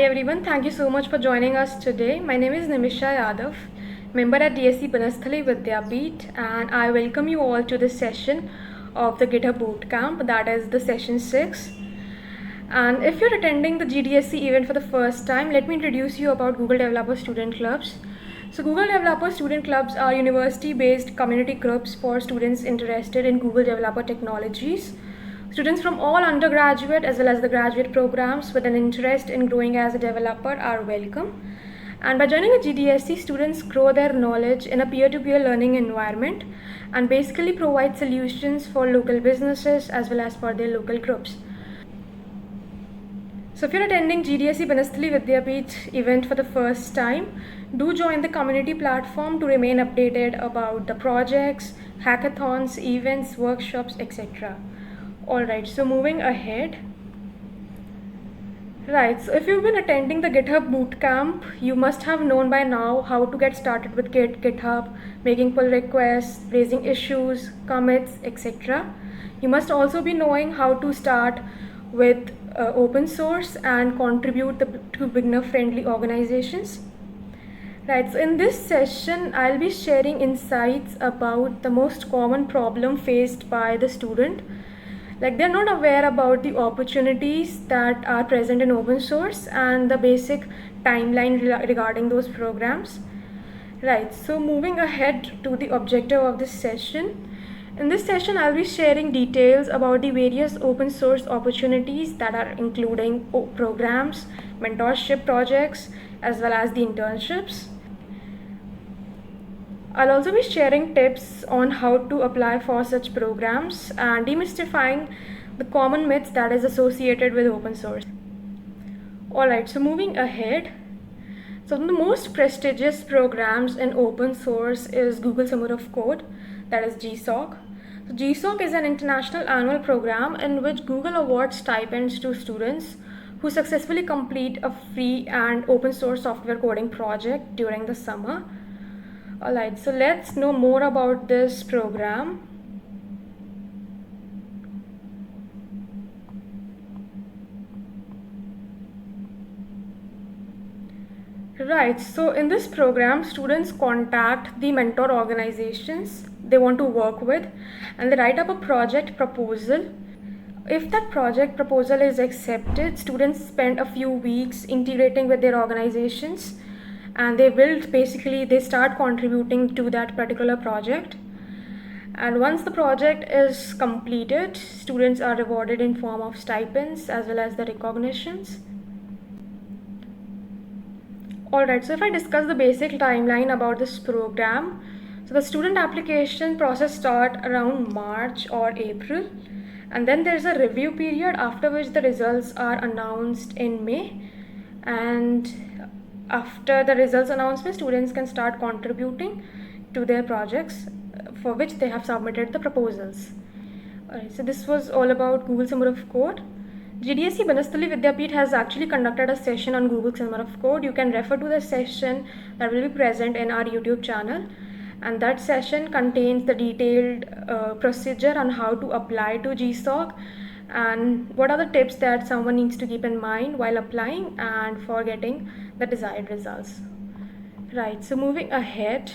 everyone, thank you so much for joining us today. My name is Nimisha Yadav, member at DSC Banasthali Vidyapeeth, and I welcome you all to this session of the GitHub Bootcamp, that is the session 6. And if you're attending the GDSC event for the first time, let me introduce you about Google Developer Student Clubs. So Google Developer Student Clubs are university-based community groups for students interested in Google Developer technologies. Students from all undergraduate as well as the graduate programs with an interest in growing as a developer are welcome. And by joining a GDSC, students grow their knowledge in a peer-to-peer learning environment and basically provide solutions for local businesses as well as for their local groups. So if you're attending GDSC Banasthali Vidyapeeth event for the first time, do join the community platform to remain updated about the projects, hackathons, events, workshops, etc. Alright, so moving ahead. Right, so if you've been attending the GitHub Bootcamp, you must have known by now how to get started with GitHub, making pull requests, raising issues, commits, etc. You must also be knowing how to start with open source and contribute to beginner-friendly organizations. Right, so in this session, I'll be sharing insights about the most common problem faced by the student. Like, they're not aware about the opportunities that are present in open source and the basic timeline regarding those programs. Right, so moving ahead to the objective of this session. In this session, I'll be sharing details about the various open source opportunities that are including programs, mentorship projects, as well as the internships. I'll also be sharing tips on how to apply for such programs and demystifying the common myths that is associated with open source. Alright, so moving ahead. So the most prestigious programs in open source is Google Summer of Code, that is GSOC. So GSOC is an international annual program in which Google awards stipends to students who successfully complete a free and open source software coding project during the summer. Alright, so let's know more about this program. Right, so in this program, students contact the mentor organizations they want to work with and they write up a project proposal. If that project proposal is accepted, students spend a few weeks integrating with their organizations and they start contributing to that particular project. And once the project is completed, students are rewarded in form of stipends as well as the recognitions. Alright, so if I discuss the basic timeline about this program, so the student application process starts around March or April, and then there's a review period after which the results are announced in May, and after the results announcement, students can start contributing to their projects for which they have submitted the proposals. Alright, so this was all about Google Summer of Code. GDSC Banasthali Vidyapeeth has actually conducted a session on Google Summer of Code. You can refer to the session that will be present in our YouTube channel, and that session contains the detailed procedure on how to apply to GSOC and what are the tips that someone needs to keep in mind while applying and for getting the desired results. Right, so moving ahead.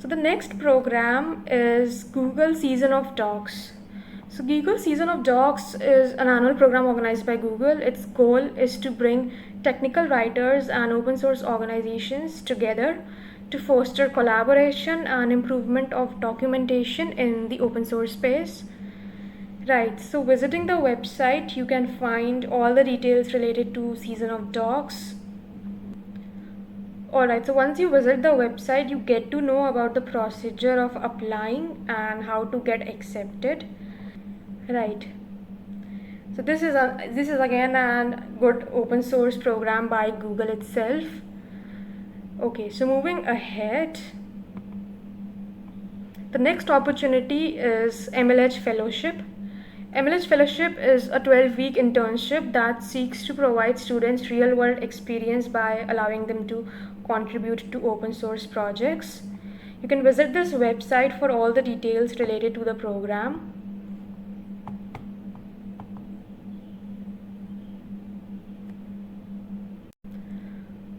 So the next program is Google Season of Docs. So Google Season of Docs is an annual program organized by Google. Its goal is to bring technical writers and open source organizations together to foster collaboration and improvement of documentation in the open source space. Right, so visiting the website, you can find all the details related to Season of Docs. Alright, so once you visit the website, you get to know about the procedure of applying and how to get accepted. Right, so this is again a good open source program by Google itself. Okay, so moving ahead. The next opportunity is MLH Fellowship. MLH Fellowship is a 12-week internship that seeks to provide students real-world experience by allowing them to contribute to open source projects. You can visit this website for all the details related to the program.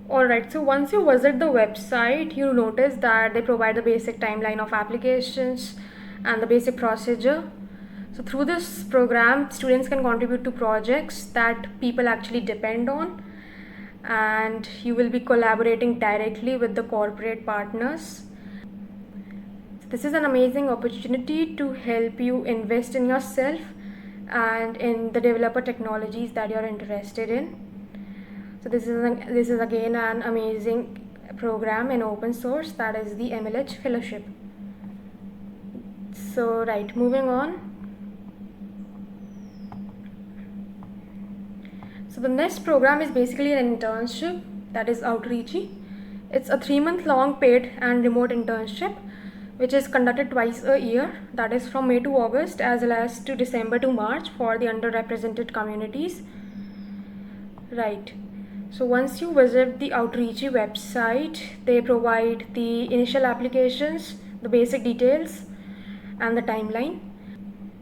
Alright, so once you visit the website, you notice that they provide the basic timeline of applications and the basic procedure. So through this program, students can contribute to projects that people actually depend on, and you will be collaborating directly with the corporate partners. This is an amazing opportunity to help you invest in yourself and in the developer technologies that you're interested in. So this is again an amazing program in open source, that is the MLH Fellowship. So right, moving on. So the next program is basically an internship, that is Outreachy. It's a 3-month long paid and remote internship which is conducted twice a year, that is from May to August as well as to December to March for the underrepresented communities. Right. So once you visit the Outreachy website, they provide the initial applications, the basic details, and the timeline.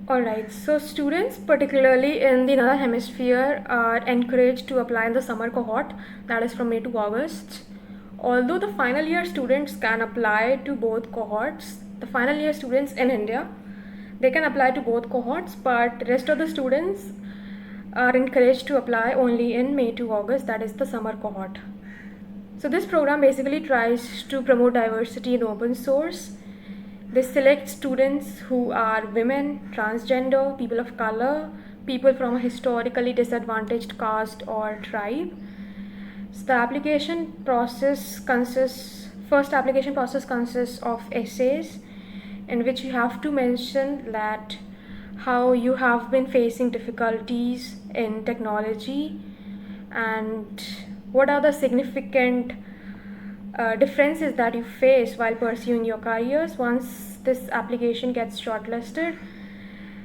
Alright, so students, particularly in the Northern Hemisphere, are encouraged to apply in the summer cohort, that is from May to August. Although the final year students can apply to both cohorts, the final year students in India, they can apply to both cohorts, but rest of the students are encouraged to apply only in May to August, that is the summer cohort. So this program basically tries to promote diversity in open source. They select students who are women, transgender, people of color, people from a historically disadvantaged caste or tribe. So the application process first application process consists of essays in which you have to mention that how you have been facing difficulties in technology and what are the significant differences that you face while pursuing your careers once this application gets shortlisted.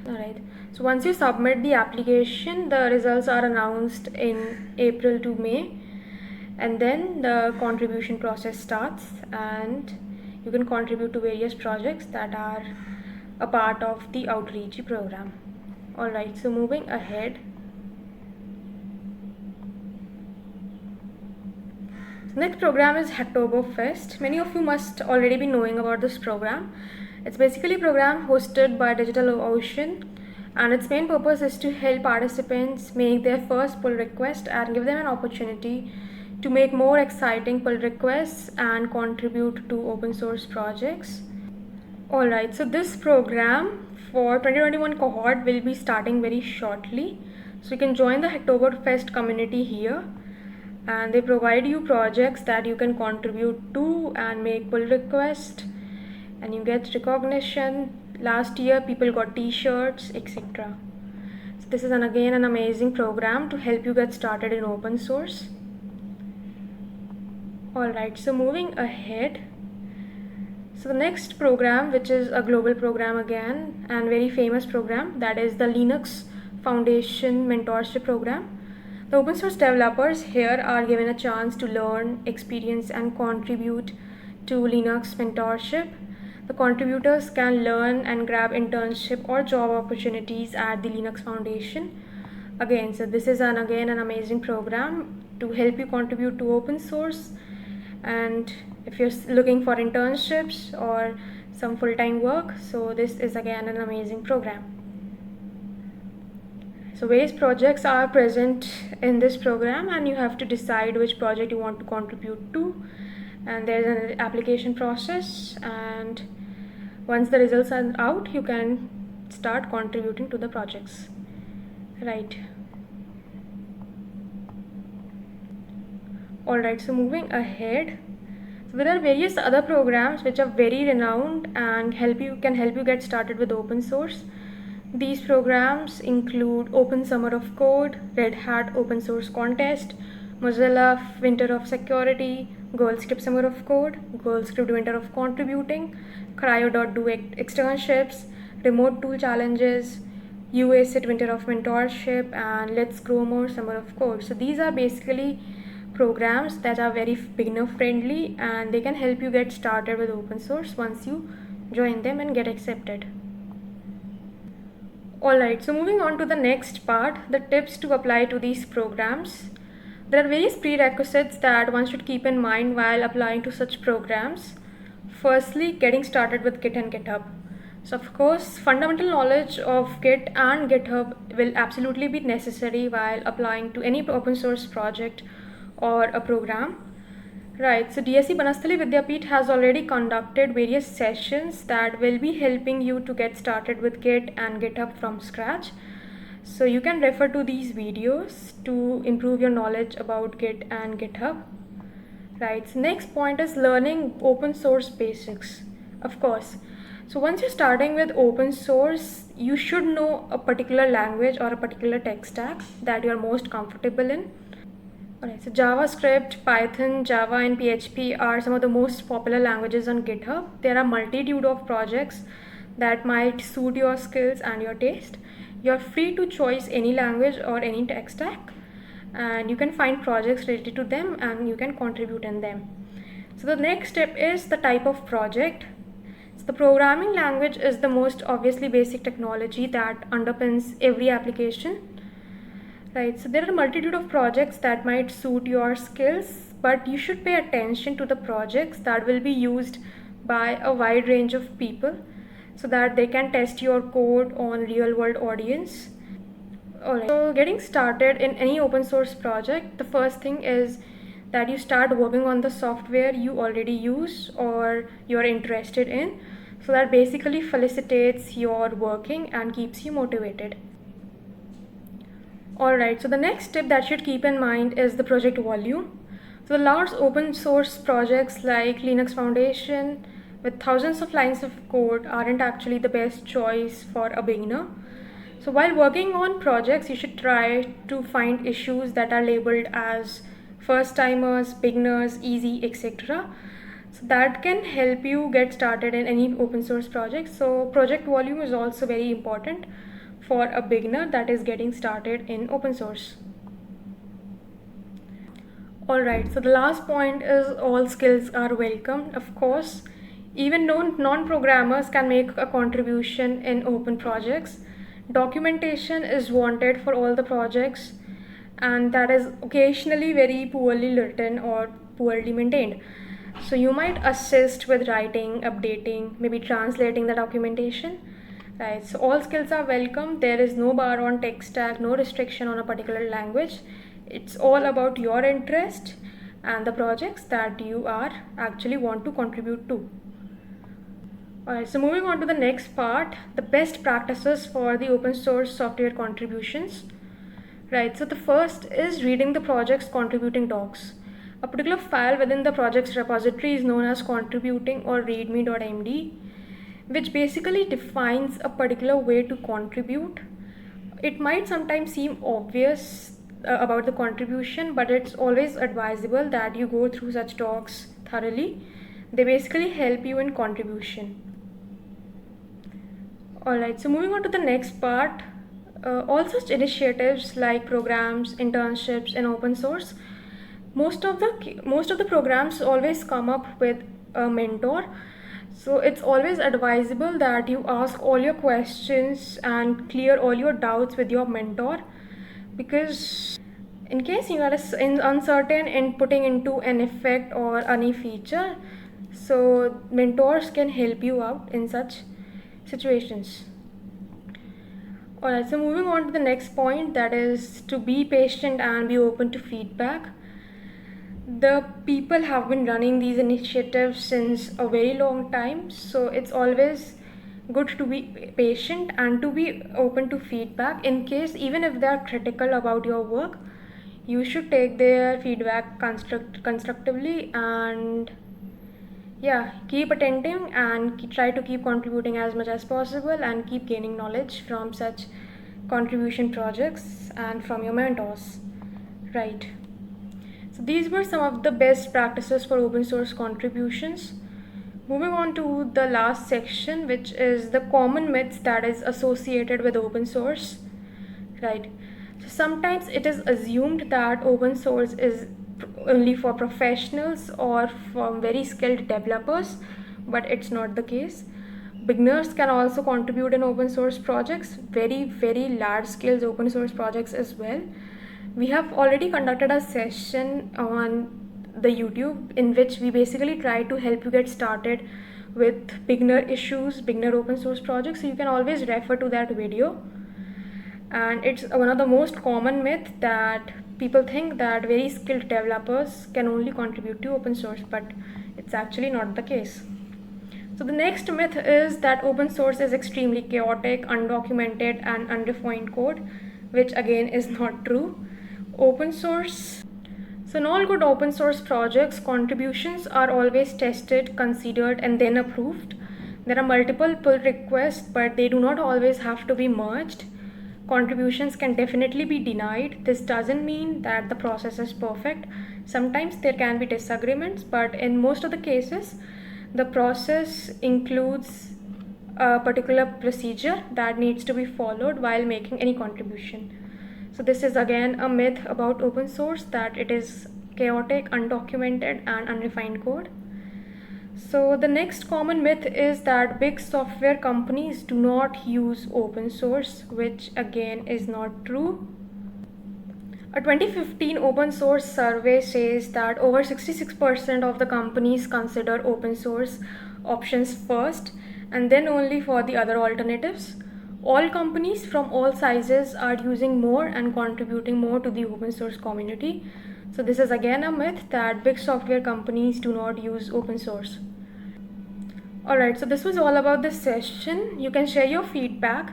Alright, so once you submit the application, the results are announced in April to May, and then the contribution process starts and you can contribute to various projects that are a part of the Outreachy program. Alright, so moving ahead. Next program is Hacktoberfest. Many of you must already be knowing about this program. It's basically a program hosted by DigitalOcean, and its main purpose is to help participants make their first pull request and give them an opportunity to make more exciting pull requests and contribute to open source projects. Alright, so this program for 2021 cohort will be starting very shortly. So you can join the Hacktoberfest community here, and they provide you projects that you can contribute to and make pull requests, and you get recognition. Last year people got t-shirts, etc. So this is again an amazing program to help you get started in open source. Alright, so moving ahead. So the next program, which is a global program again and very famous program, that is the Linux Foundation Mentorship Program. The open source developers here are given a chance to learn, experience, and contribute to Linux mentorship. The contributors can learn and grab internship or job opportunities at the Linux Foundation. Again, so this is again an amazing program to help you contribute to open source, and if you're looking for internships or some full-time work, so this is again an amazing program. So various projects are present in this program and you have to decide which project you want to contribute to, and there's an application process, and once the results are out you can start contributing to the projects. Right. Alright, so moving ahead. So there are various other programs which are very renowned and can help you get started with open source. These programs include Open Summer of Code, Red Hat Open Source Contest, Mozilla Winter of Security, GirlScript Summer of Code, GirlScript Winter of Contributing, Cryo.do externships, Remote Tool Challenges, UACIT Winter of Mentorship, and Let's Grow More Summer of Code. So these are basically programs that are very beginner friendly and they can help you get started with open source once you join them and get accepted. Alright, so moving on to the next part, the tips to apply to these programs. There are various prerequisites that one should keep in mind while applying to such programs. Firstly, getting started with Git and GitHub. So of course, fundamental knowledge of Git and GitHub will absolutely be necessary while applying to any open source project or a program. Right, so DSC Banasthali Vidyapeeth has already conducted various sessions that will be helping you to get started with Git and GitHub from scratch. So you can refer to these videos to improve your knowledge about Git and GitHub. Right, so next point is learning open source basics. Of course, so once you're starting with open source, you should know a particular language or a particular tech stack that you're most comfortable in. Alright, so JavaScript, Python, Java and PHP are some of the most popular languages on GitHub. There are multitude of projects that might suit your skills and your taste. You're free to choose any language or any tech stack, and you can find projects related to them and you can contribute in them. So the next step is the type of project. So the programming language is the most obviously basic technology that underpins every application. Right, so there are a multitude of projects that might suit your skills, but you should pay attention to the projects that will be used by a wide range of people so that they can test your code on real world audience. Alright, so getting started in any open source project, the first thing is that you start working on the software you already use or you're interested in. So that basically facilitates your working and keeps you motivated. Alright, so the next tip that you should keep in mind is the project volume. So the large open source projects like Linux Foundation with thousands of lines of code aren't actually the best choice for a beginner. So while working on projects, you should try to find issues that are labeled as first timers, beginners, easy, etc. So that can help you get started in any open source project. So project volume is also very important for a beginner that is getting started in open source. Alright, so the last point is all skills are welcome. Of course, even non-programmers can make a contribution in open projects. Documentation is wanted for all the projects, and that is occasionally very poorly written or poorly maintained. So you might assist with writing, updating, maybe translating the documentation. Right, so all skills are welcome. There is no bar on tech stack, no restriction on a particular language. It's all about your interest and the projects that you are actually want to contribute to. Alright, so moving on to the next part, the best practices for the open source software contributions. Right, so the first is reading the project's contributing docs. A particular file within the project's repository is known as contributing or readme.md, which basically defines a particular way to contribute. It might sometimes seem obvious about the contribution, but it's always advisable that you go through such docs thoroughly. They basically help you in contribution. Alright, so moving on to the next part, all such initiatives like programs, internships in open source, most of the programs always come up with a mentor. So it's always advisable that you ask all your questions and clear all your doubts with your mentor, because in case you are uncertain in putting into an effect or any feature, so mentors can help you out in such situations. Alright, so moving on to the next point, that is to be patient and be open to feedback. The people have been running these initiatives since a very long time, so it's always good to be patient and to be open to feedback. In case even if they are critical about your work, you should take their feedback constructively and keep attentive and try to keep contributing as much as possible and keep gaining knowledge from such contribution projects and from your mentors. Right. So these were some of the best practices for open source contributions. Moving on to the last section, which is the common myths that is associated with open source. Right. So sometimes it is assumed that open source is only for professionals or for very skilled developers, but it's not the case. Beginners can also contribute in open source projects, very large scale open source projects as well. We have already conducted a session on the YouTube in which we basically try to help you get started with beginner issues, beginner open source projects. So you can always refer to that video. And it's one of the most common myths that people think that very skilled developers can only contribute to open source, but it's actually not the case. So the next myth is that open source is extremely chaotic, undocumented, and undefined code, which again is not true. Open source. So in all good open source projects, contributions are always tested, considered, and then approved. There are multiple pull requests, but they do not always have to be merged. Contributions can definitely be denied. This doesn't mean that the process is perfect. Sometimes there can be disagreements, but in most of the cases, the process includes a particular procedure that needs to be followed while making any contribution. So this is again a myth about open source, that it is chaotic, undocumented, and unrefined code. So the next common myth is that big software companies do not use open source, which again is not true. A 2015 open source survey says that over 66% of the companies consider open source options first and then only for the other alternatives. All companies from all sizes are using more and contributing more to the open source community. So this is again a myth that big software companies do not use open source. Alright, so this was all about this session. You can share your feedback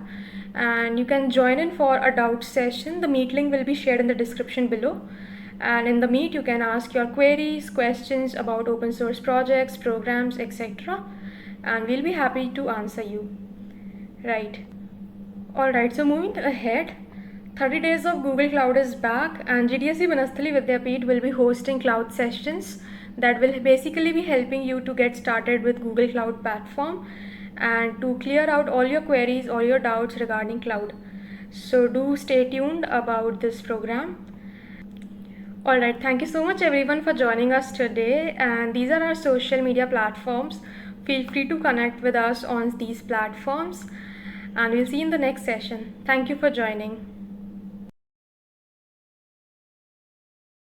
and you can join in for a doubt session. The Meet link will be shared in the description below. And in the Meet, you can ask your queries, questions about open source projects, programs, etc. And we'll be happy to answer you. Right. Alright, so moving ahead, 30 Days of Google Cloud is back, and GDSC Banasthali Vidyapeeth will be hosting cloud sessions that will basically be helping you to get started with Google Cloud Platform and to clear out all your queries, all your doubts regarding cloud. So do stay tuned about this program. Alright, thank you so much everyone for joining us today, and these are our social media platforms. Feel free to connect with us on these platforms, and we'll see you in the next session. Thank you for joining.